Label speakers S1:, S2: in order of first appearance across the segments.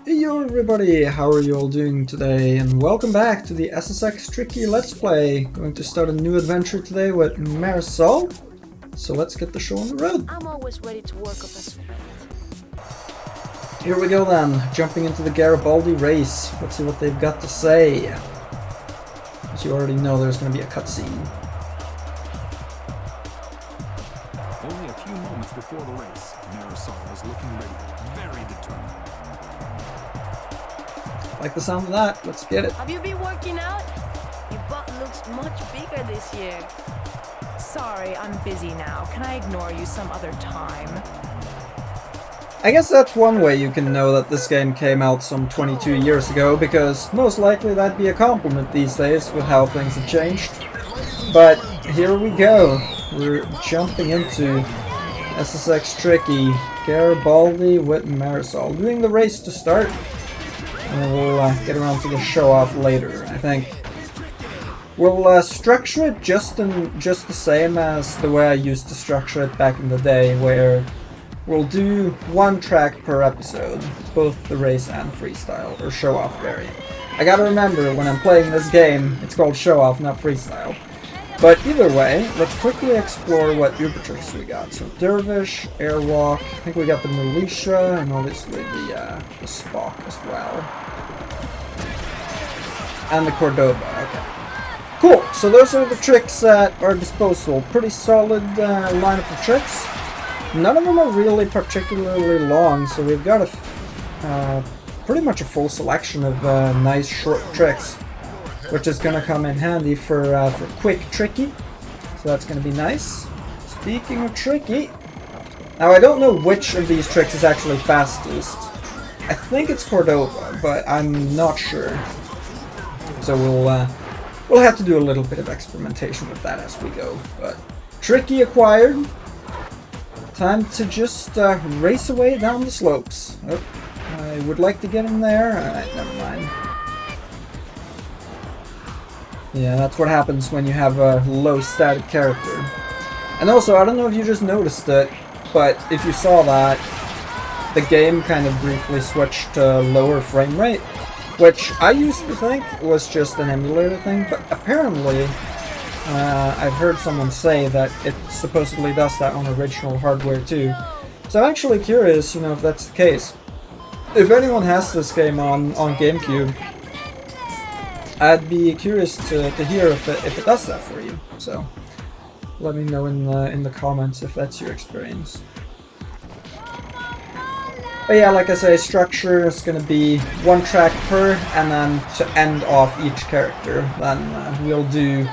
S1: Yo everybody, how are you all doing today? And welcome back to the SSX Tricky Let's Play. Going to start a new adventure today with Marisol. So let's get the show on the road.
S2: I'm always ready to work up a sweat.
S1: Here we go then, jumping into the Garibaldi race. Let's see what they've got to say. As you already know, there's going to be a cutscene.
S3: Only a few moments before the race, Marisol is looking ready, very determined.
S1: Like the sound of that, let's get it.
S2: Have you been working out? Your butt looks much bigger this year.
S4: Sorry, I'm busy now. Can I ignore you some other time?
S1: I guess that's one way you can know that this game came out some 22 years ago, because most likely that'd be a compliment these days with how things have changed. But here we go. We're jumping into SSX Tricky, Garibaldi with Marisol. Doing the race to start, and we'll get around to the show-off later, I think. We'll structure it just the same as the way I used to structure it back in the day, where we'll do one track per episode, both the race and freestyle, or show-off variant. I gotta remember, when I'm playing this game, it's called show-off, not freestyle. But either way, let's quickly explore what Uber tricks we got. So Dervish, Airwalk, I think we got the Militia, and obviously the Spock as well. And the Cordova, okay. Cool, so those are the tricks at our disposal. Pretty solid lineup of tricks. None of them are really particularly long, so we've got a pretty much a full selection of nice short tricks, which is going to come in handy for quick tricky. So that's going to be nice. Speaking of tricky, now I don't know which of these tricks is actually fastest. I think it's Cordova, but I'm not sure. So we'll have to do a little bit of experimentation with that as we go. But tricky acquired. Time to just race away down the slopes. Oh, I would like to get in there. Alright, never mind. Yeah, that's what happens when you have a low static character. And also, I don't know if you just noticed it, but if you saw that, the game kind of briefly switched to lower frame rate, which I used to think was just an emulator thing, but apparently I've heard someone say that it supposedly does that on original hardware too. So I'm actually curious, if that's the case. If anyone has this game on GameCube, I'd be curious to hear if it does that for you. So let me know in the comments if that's your experience. But yeah, like I say, structure is going to be one track per, and then to end off each character, then we'll do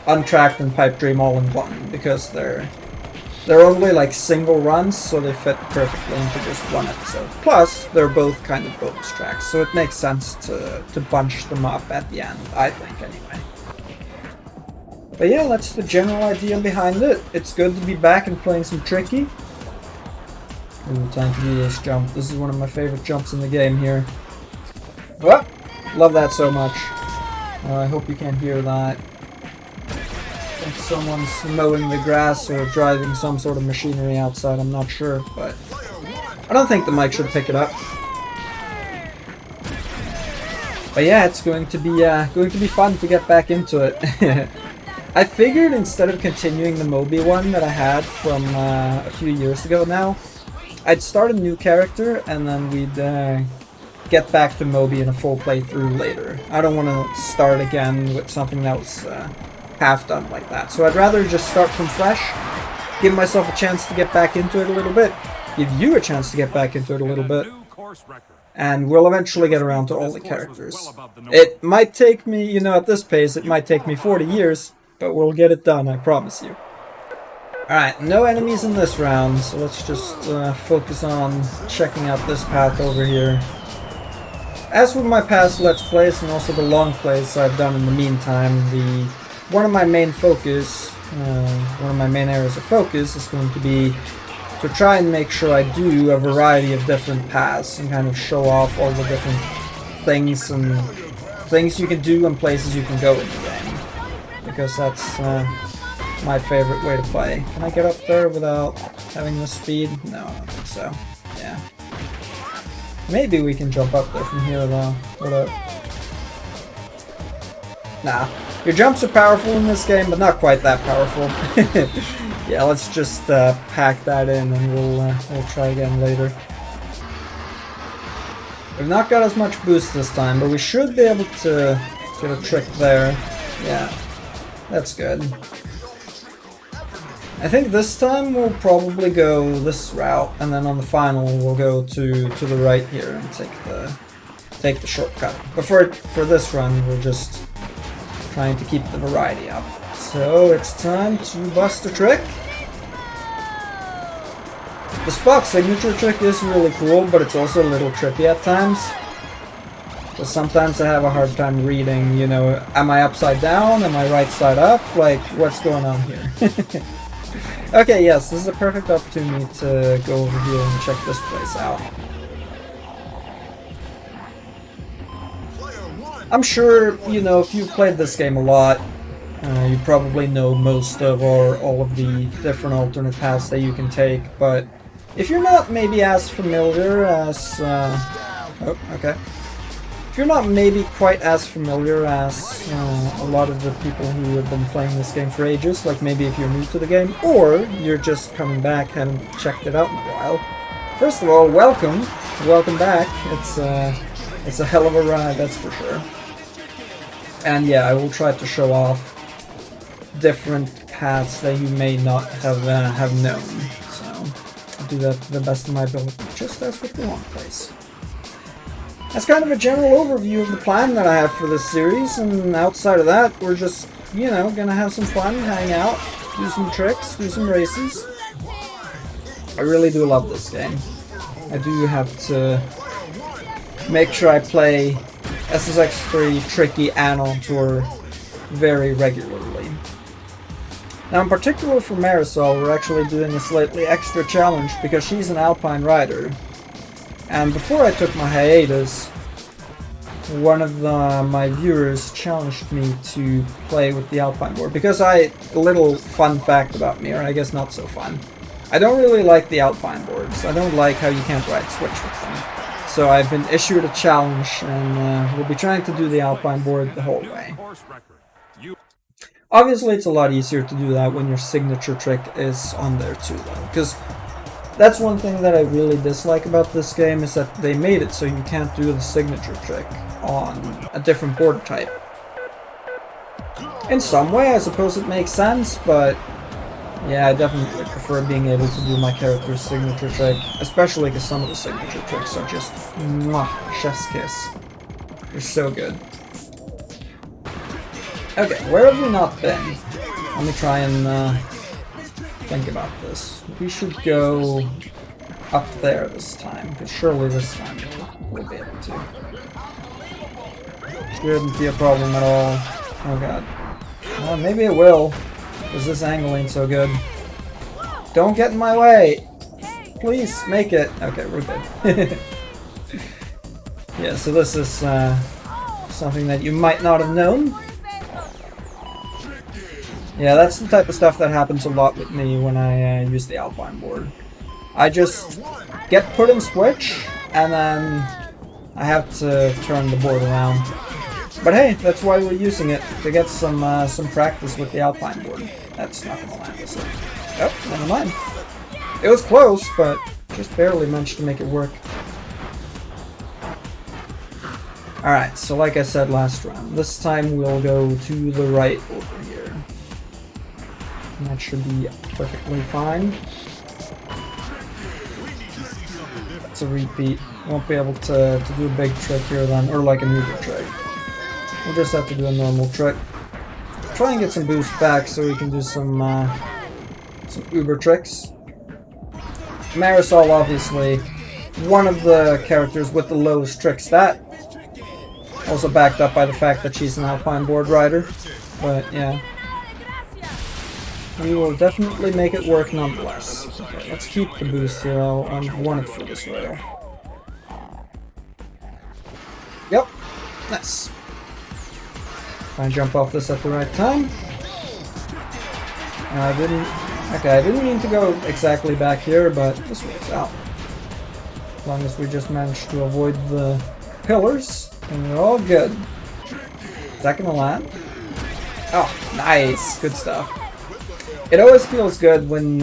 S1: Untracked and Pipe Dream all in one, because they're only like single runs, so they fit perfectly into just one episode. Plus, they're both kind of bonus tracks, so it makes sense to bunch them up at the end, I think, anyway. But yeah, that's the general idea behind it. It's good to be back and playing some Tricky. Ooh, time to do this jump. This is one of my favorite jumps in the game here. Oh, love that so much. I hope you can hear that. I think someone's mowing the grass or driving some sort of machinery outside, I'm not sure, but I don't think the mic should pick it up. But yeah, it's going to be fun to get back into it. I figured instead of continuing the Moby one that I had from a few years ago now, I'd start a new character and then we'd get back to Moby in a full playthrough later. I don't want to start again with something that was half done like that. So I'd rather just start from fresh, give myself a chance to get back into it a little bit, give you a chance to get back into it a little bit, and we'll eventually get around to all the characters. It might take me, at this pace, it might take me 40 years, but we'll get it done, I promise you. Alright, no enemies in this round, so let's just focus on checking out this path over here. As with my past Let's Plays and also the long plays I've done in the meantime, one of my main areas of focus is going to be to try and make sure I do a variety of different paths and kind of show off all the different things you can do and places you can go in the game. Because that's my favorite way to play. Can I get up there without having the speed? No, I don't think so. Yeah. Maybe we can jump up there from here though. Hold up. Nah. Your jumps are powerful in this game, but not quite that powerful. Yeah, let's just pack that in and we'll try again later. We've not got as much boost this time, but we should be able to get a trick there. Yeah, that's good. I think this time we'll probably go this route, and then on the final we'll go to the right here and take the shortcut. But for this run, we're just trying to keep the variety up. So it's time to bust a trick. The Spock signature trick is really cool, but it's also a little trippy at times. So sometimes I have a hard time reading, you know, am I upside down? Am I right side up? Like, what's going on here? Okay, yes, this is a perfect opportunity to go over here and check this place out. I'm sure, you know, if you've played this game a lot, you probably know most of or all of the different alternate paths that you can take, but if you're not maybe as familiar as... oh, okay. If you're not maybe quite as familiar as a lot of the people who have been playing this game for ages, like maybe if you're new to the game, or you're just coming back, haven't checked it out in a while. First of all, welcome back. It's a hell of a ride, that's for sure. And yeah, I will try to show off different paths that you may not have known. So I'll do that to the best of my ability, just as with the Long Place. That's kind of a general overview of the plan that I have for this series, and outside of that, we're just, you know, gonna have some fun, hang out, do some tricks, do some races. I really do love this game. I do have to make sure I play SSX 3, Tricky, and On Tour very regularly. Now, in particular for Marisol, we're actually doing a slightly extra challenge because she's an Alpine rider. And before I took my hiatus, one of my viewers challenged me to play with the Alpine board because a little fun fact about me, or I guess not so fun. I don't really like the Alpine boards. I don't like how you can't ride Switch with them. So I've been issued a challenge, and we'll be trying to do the Alpine board the whole way. Obviously, it's a lot easier to do that when your signature trick is on there too, though, because that's one thing that I really dislike about this game, is that they made it so you can't do the signature trick on a different board type. In some way, I suppose it makes sense, but yeah, I definitely prefer being able to do my character's signature trick, especially because some of the signature tricks are just mwah, chef's kiss. They're so good. Okay, where have we not been? Let me try and think about this. We should go up there this time, because surely this time we'll be able to. Shouldn't be a problem at all. Oh god. Well, maybe it will, because this angle ain't so good. Don't get in my way! Please, make it! Okay, we're good. Yeah, so this is something that you might not have known. Yeah, that's the type of stuff that happens a lot with me when I use the Alpine board. I just get put in Switch, and then I have to turn the board around. But hey, that's why we're using it, to get some practice with the Alpine board. That's not gonna land, is it? Oh, never mind. It was close, but just barely managed to make it work. Alright, so like I said last round, this time we'll go to the right over here. And that should be perfectly fine. It's a repeat. Won't be able to do a big trick here then, or like an Uber trick. We'll just have to do a normal trick. Try and get some boost back so we can do some Uber tricks. Marisol, obviously, one of the characters with the lowest trick stat. Also backed up by the fact that she's an Alpine board rider. But yeah. We will definitely make it work nonetheless. Okay, let's keep the boost here. I want it for this rail. Yep. Nice. Try and jump off this at the right time. I didn't... Okay, I didn't mean to go exactly back here, but this works out. As long as we just manage to avoid the pillars, and we're all good. Is that gonna land? Oh, nice! Good stuff. It always feels good when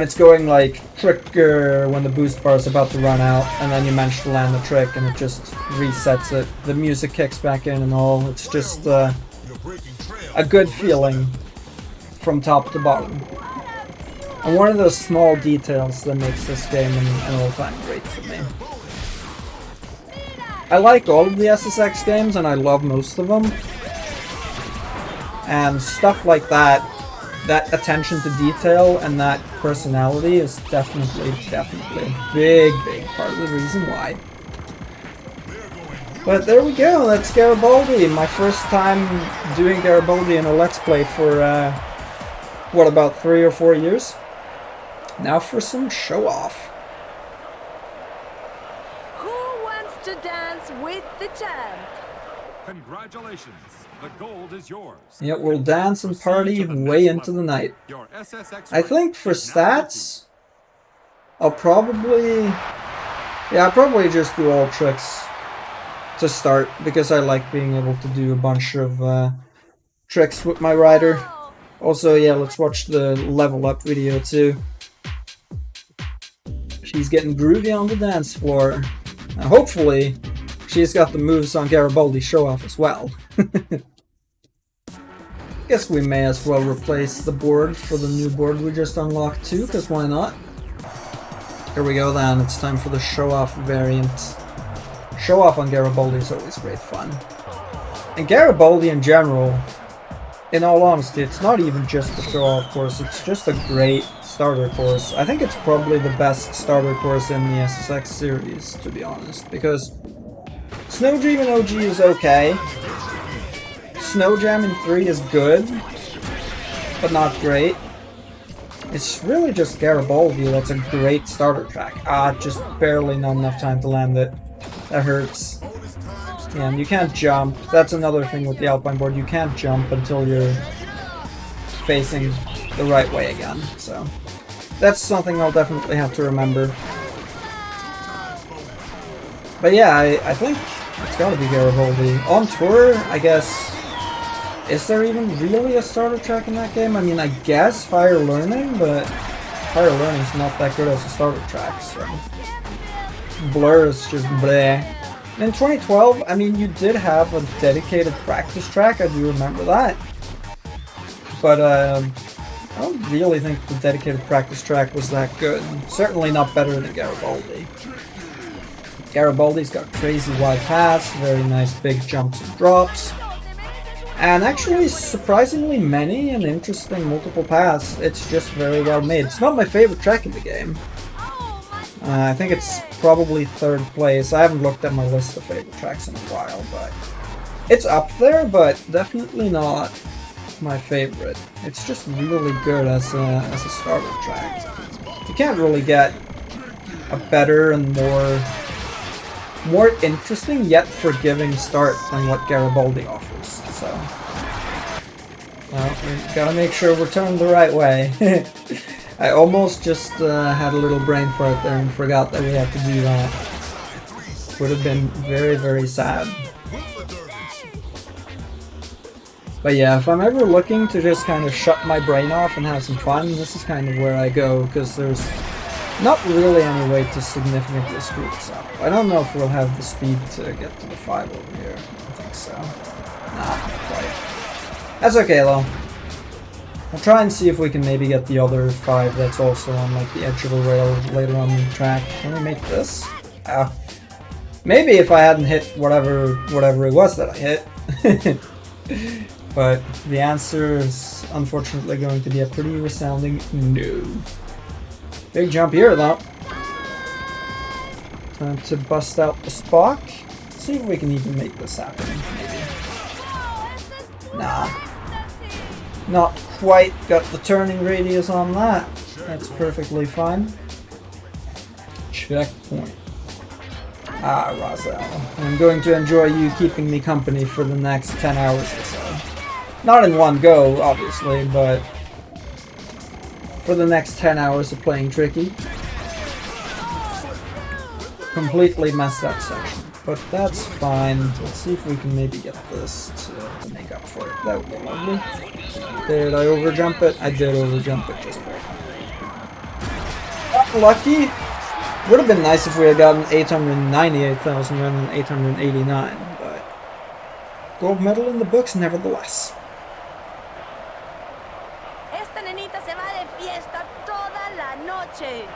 S1: it's going like trigger when the boost bar is about to run out, and then you manage to land the trick and it just resets it. The music kicks back in and all. It's just a good feeling from top to bottom. And one of those small details that makes this game an all-time great for me. I like all of the SSX games and I love most of them. And stuff like that, that attention to detail and that personality is definitely a big part of the reason why. But there we go, that's Garibaldi. My first time doing Garibaldi in a Let's Play for, what, about 3 or 4 years? Now for some Showoff.
S2: Who wants to dance with the champ?
S3: Congratulations. The gold is yours.
S1: Yeah, we'll dance and party way into the night.
S3: Your SSX
S1: I think for stats, I'll probably just do all tricks to start, because I like being able to do a bunch of tricks with my rider. Also, yeah, let's watch the level up video too. She's getting groovy on the dance floor. And hopefully, she's got the moves on Garibaldi Showoff as well. Guess we may as well replace the board for the new board we just unlocked too, because why not? Here we go then, it's time for the Showoff variant. Showoff on Garibaldi is always great fun. And Garibaldi in general, in all honesty, it's not even just the Showoff course, it's just a great starter course. I think it's probably the best starter course in the SSX series, to be honest, because Snow Dream in OG is okay. Snow Jam in 3 is good, but not great. It's really just Garibaldi that's a great starter track. Just barely not enough time to land it. That hurts. Yeah, and you can't jump. That's another thing with the Alpine board. You can't jump until you're facing the right way again. So that's something I'll definitely have to remember. But yeah, I think it's gotta be Garibaldi. On tour, I guess... Is there even really a starter track in that game? I mean, I guess Fire Learning, but Fire Learning's not that good as a starter track, so... Blur is just bleh. In 2012, I mean, you did have a dedicated practice track, I do remember that. But, I don't really think the dedicated practice track was that good. Certainly not better than Garibaldi. Garibaldi's got crazy wide paths, very nice big jumps and drops. And actually, surprisingly many and interesting multiple paths. It's just very well made. It's not my favorite track in the game. I think it's probably 3rd place. I haven't looked at my list of favorite tracks in a while, but it's up there, but definitely not my favorite. It's just really good as a starter track. You can't really get a better and more interesting yet forgiving start than what Garibaldi offers. So, well, we gotta make sure we're turned the right way. I almost just had a little brain fart there and forgot that we had to do that. Would have been very, very sad. But yeah, if I'm ever looking to just kind of shut my brain off and have some fun, this is kind of where I go, because there's not really any way to significantly screw this up. I don't know if we'll have the speed to get to the 5 over here. I think so. Nah, not quite. That's okay though. I'll try and see if we can maybe get the other 5 that's also on like the edge of a rail later on the track. Can we make this? Maybe if I hadn't hit whatever it was that I hit. But the answer is unfortunately going to be a pretty resounding no. Big jump here though. Time to bust out the Spock. See if we can even make this happen, maybe. Nah. Not quite got the turning radius on that. That's perfectly fine. Checkpoint. Roselle. I'm going to enjoy you keeping me company for the next 10 hours or so. Not in one go, obviously, but for the next 10 hours of playing Tricky. Completely messed that section, but that's fine. Let's see if we can maybe get this to make up for it. That would be lovely. Did I overjump it? I did overjump it just barely. Lucky. Would have been nice if we had gotten 898,000 rather than 889, but gold medal in the books nevertheless.
S2: Esta nenita se va de fiesta toda la noche.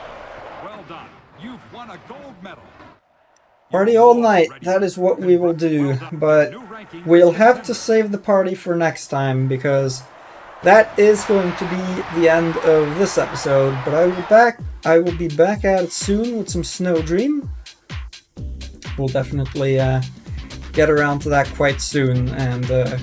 S3: Well done. You've won a gold medal.
S1: Party all night, that is what we will do, but we'll have to save the party for next time, because that is going to be the end of this episode, but I will be back at it soon with some Snow Dream. We'll definitely get around to that quite soon, and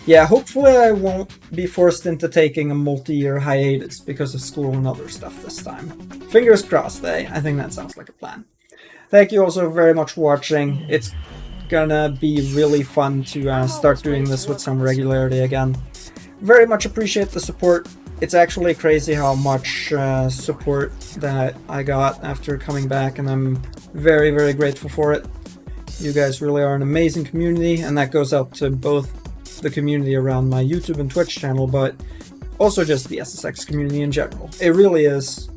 S1: yeah, hopefully I won't be forced into taking a multi-year hiatus because of school and other stuff this time. Fingers crossed, eh? I think that sounds like a plan. Thank you also very much for watching. It's gonna be really fun to start doing this with some regularity again. Very much appreciate the support. It's actually crazy how much support that I got after coming back, and I'm very, very grateful for it. You guys really are an amazing community, and that goes out to both the community around my YouTube and Twitch channel, but also just the SSX community in general. It really is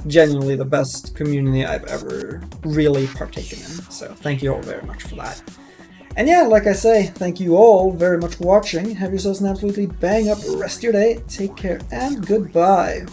S1: genuinely the best community I've ever really partaken in, so thank you all very much for that. And yeah, like I say, thank you all very much for watching. Have yourselves an absolutely bang up rest of your day. Take care and goodbye.